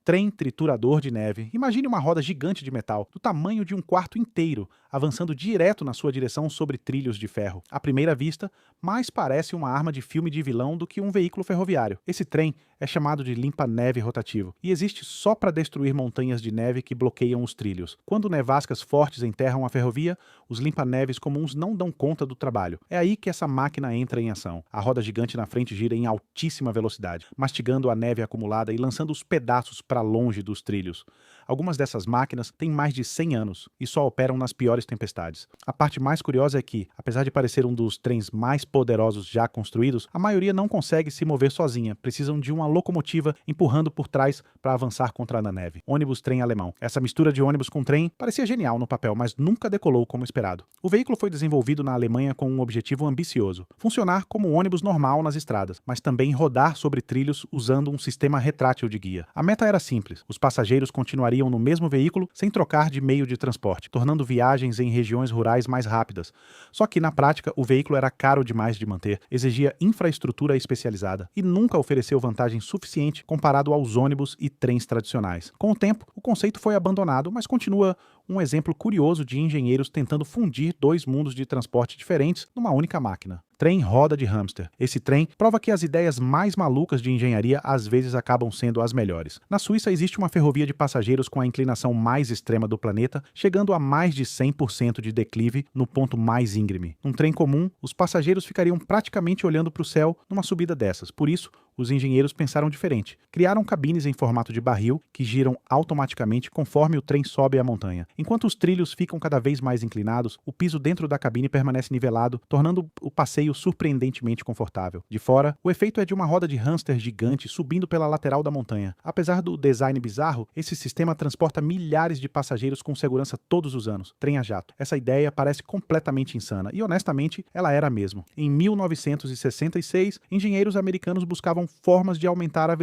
trem triturador de neve. Imagine uma roda gigante de metal, do tamanho de um quarto inteiro, avançando direto na sua direção sobre trilhos de ferro. À primeira vista, mais parece uma arma de filme de vilão do que um veículo ferroviário. Esse trem é chamado de limpa-neve rotativo e existe só para destruir montanhas de neve que bloqueiam os trilhos. Quando nevascas fortes enterram a ferrovia, os limpa-neves comuns não dão conta do trabalho. É aí que essa máquina entra em ação. A roda gigante na frente gira em altíssima velocidade, mastigando a neve acumulada e lançando os pedaços para longe dos trilhos. Algumas dessas máquinas têm mais de 100 anos e só operam nas piores tempestades. A parte mais curiosa é que, apesar de parecer um dos trens mais poderosos já construídos, a maioria não consegue se mover sozinha, precisam de uma locomotiva empurrando por trás para avançar contra a neve. Ônibus-trem alemão. Essa mistura de ônibus com trem parecia genial no papel, mas nunca decolou como esperado. O veículo foi desenvolvido na Alemanha com um objetivo ambicioso: funcionar como um ônibus normal nas estradas, mas também rodar sobre trilhos usando um sistema retrátil de guia. A meta era simples: os passageiros continuariam no mesmo veículo sem trocar de meio de transporte, tornando viagens em regiões rurais mais rápidas. Só que, na prática, o veículo era caro demais de manter, exigia infraestrutura especializada e nunca ofereceu vantagem suficiente comparado aos ônibus e trens tradicionais. Com o tempo, o conceito foi abandonado, mas continua um exemplo curioso de engenheiros tentando fundir dois mundos de transporte diferentes numa única máquina. Trem roda de hamster. Esse trem prova que as ideias mais malucas de engenharia às vezes acabam sendo as melhores. Na Suíça existe uma ferrovia de passageiros com a inclinação mais extrema do planeta, chegando a mais de 100% de declive no ponto mais íngreme. Num trem comum, os passageiros ficariam praticamente olhando para o céu numa subida dessas. Por isso, os engenheiros pensaram diferente. Criaram cabines em formato de barril que giram automaticamente conforme o trem sobe a montanha. Enquanto os trilhos ficam cada vez mais inclinados, o piso dentro da cabine permanece nivelado, tornando o passeio surpreendentemente confortável. De fora, o efeito é de uma roda de hamster gigante subindo pela lateral da montanha. Apesar do design bizarro, esse sistema transporta milhares de passageiros com segurança todos os anos. Trem a jato. Essa ideia parece completamente insana e, honestamente, ela era mesmo. Em 1966, engenheiros americanos buscavam formas de aumentar a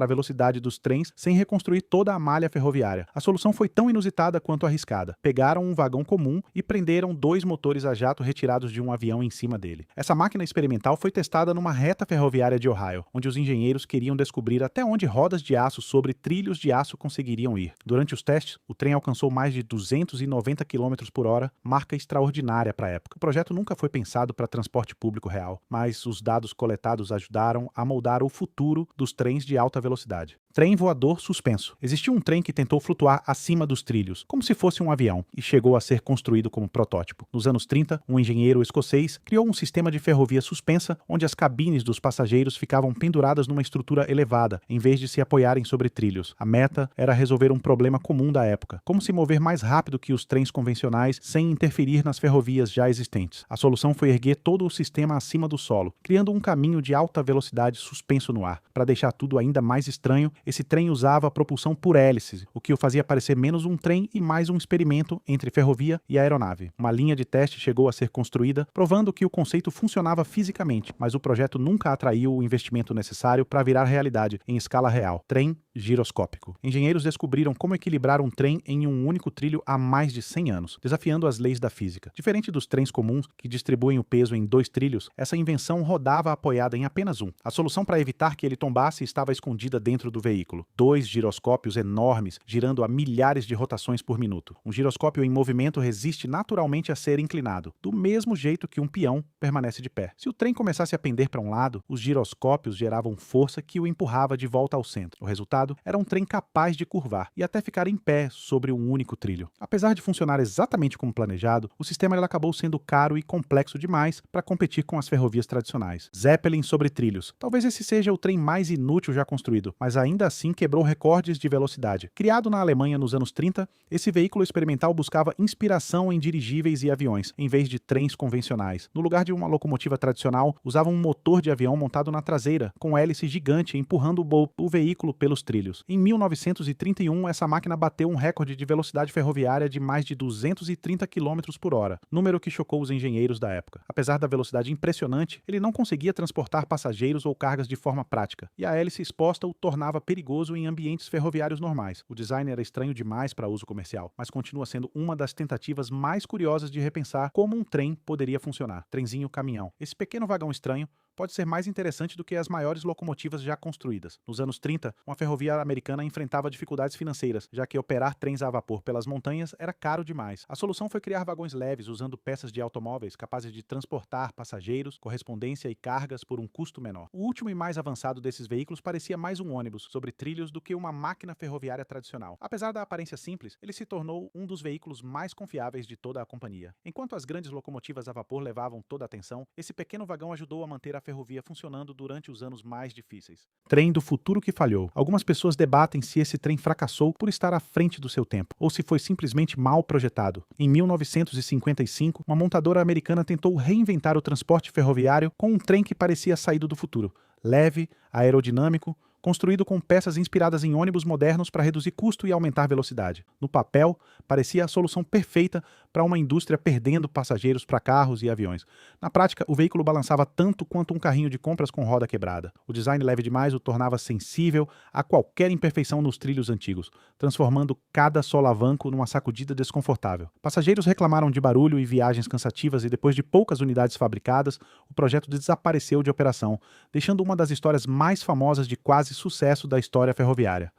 velocidade dos trens sem reconstruir toda a malha ferroviária. A solução foi tão inusitada quanto arriscada. Pegaram um vagão comum e prenderam dois motores a jato retirados de um avião em cima dele. Essa máquina experimental foi testada numa reta ferroviária de Ohio, onde os engenheiros queriam descobrir até onde rodas de aço sobre trilhos de aço conseguiriam ir. Durante os testes, o trem alcançou mais de 290 km por hora, marca extraordinária para a época. O projeto nunca foi pensado para transporte público real, mas os dados coletados ajudaram a moldar o futuro dos trens de alta velocidade. Trem voador suspenso. Existiu um trem que tentou flutuar acima dos trilhos, como se fosse um avião, e chegou a ser construído como protótipo. Nos anos 30, um engenheiro escocês criou um sistema de ferrovia suspensa, onde as cabines dos passageiros ficavam penduradas numa estrutura elevada, em vez de se apoiarem sobre trilhos. A meta era resolver um problema comum da época: como se mover mais rápido que os trens convencionais sem interferir nas ferrovias já existentes. A solução foi erguer todo o sistema acima do solo, criando um caminho de alta velocidade suspenso no ar. Para deixar tudo ainda mais estranho, esse trem usava a propulsão por hélices, o que o fazia parecer menos um trem e mais um experimento entre ferrovia e aeronave. Uma linha de teste chegou a ser construída, provando que o conceito funcionava fisicamente, mas o projeto nunca atraiu o investimento necessário para virar realidade em escala real. Trem giroscópico. Engenheiros descobriram como equilibrar um trem em um único trilho há mais de 100 anos, desafiando as leis da física. Diferente dos trens comuns, que distribuem o peso em dois trilhos, essa invenção rodava apoiada em apenas um. A solução para evitar que ele tombasse estava escondida dentro do veículo. Dois giroscópios enormes, girando a milhares de rotações por minuto. Um giroscópio em movimento resiste naturalmente a ser inclinado, do mesmo jeito que um peão permanece de pé. Se o trem começasse a pender para um lado, os giroscópios geravam força que o empurrava de volta ao centro. O resultado era um trem capaz de curvar e até ficar em pé sobre um único trilho. Apesar de funcionar exatamente como planejado, o sistema acabou sendo caro e complexo demais para competir com as ferrovias tradicionais. Zeppelin sobre trilhos. Talvez esse seja o trem mais inútil já construído, mas ainda assim quebrou recordes de velocidade. Criado na Alemanha nos anos 30, esse veículo experimental buscava inspiração em dirigíveis e aviões, em vez de trens convencionais. No lugar de uma locomotiva tradicional, usava um motor de avião montado na traseira, com hélice gigante empurrando o veículo pelos trilhos. Em 1931, essa máquina bateu um recorde de velocidade ferroviária de mais de 230 km por hora, número que chocou os engenheiros da época. Apesar da velocidade impressionante, ele não conseguia transportar passageiros ou cargas de forma prática, e a hélice exposta o tornava perigoso em ambientes ferroviários normais. O design era estranho demais para uso comercial, mas continua sendo uma das tentativas mais curiosas de repensar como um trem poderia funcionar. Trenzinho caminhão. Esse pequeno vagão estranho pode ser mais interessante do que as maiores locomotivas já construídas. Nos anos 30, uma ferrovia americana enfrentava dificuldades financeiras, já que operar trens a vapor pelas montanhas era caro demais. A solução foi criar vagões leves usando peças de automóveis capazes de transportar passageiros, correspondência e cargas por um custo menor. O último e mais avançado desses veículos parecia mais um ônibus sobre trilhos do que uma máquina ferroviária tradicional. Apesar da aparência simples, ele se tornou um dos veículos mais confiáveis de toda a companhia. Enquanto as grandes locomotivas a vapor levavam toda a atenção, esse pequeno vagão ajudou a manter a ferrovia funcionando durante os anos mais difíceis. Trem do futuro que falhou. Algumas pessoas debatem se esse trem fracassou por estar à frente do seu tempo, ou se foi simplesmente mal projetado. Em 1955, uma montadora americana tentou reinventar o transporte ferroviário com um trem que parecia saído do futuro. Leve, aerodinâmico, construído com peças inspiradas em ônibus modernos para reduzir custo e aumentar velocidade. No papel, parecia a solução perfeita para uma indústria perdendo passageiros para carros e aviões. Na prática, o veículo balançava tanto quanto um carrinho de compras com roda quebrada. O design leve demais o tornava sensível a qualquer imperfeição nos trilhos antigos, transformando cada solavanco numa sacudida desconfortável. Passageiros reclamaram de barulho e viagens cansativas e depois de poucas unidades fabricadas, o projeto desapareceu de operação, deixando uma das histórias mais famosas de quase sucesso da história ferroviária.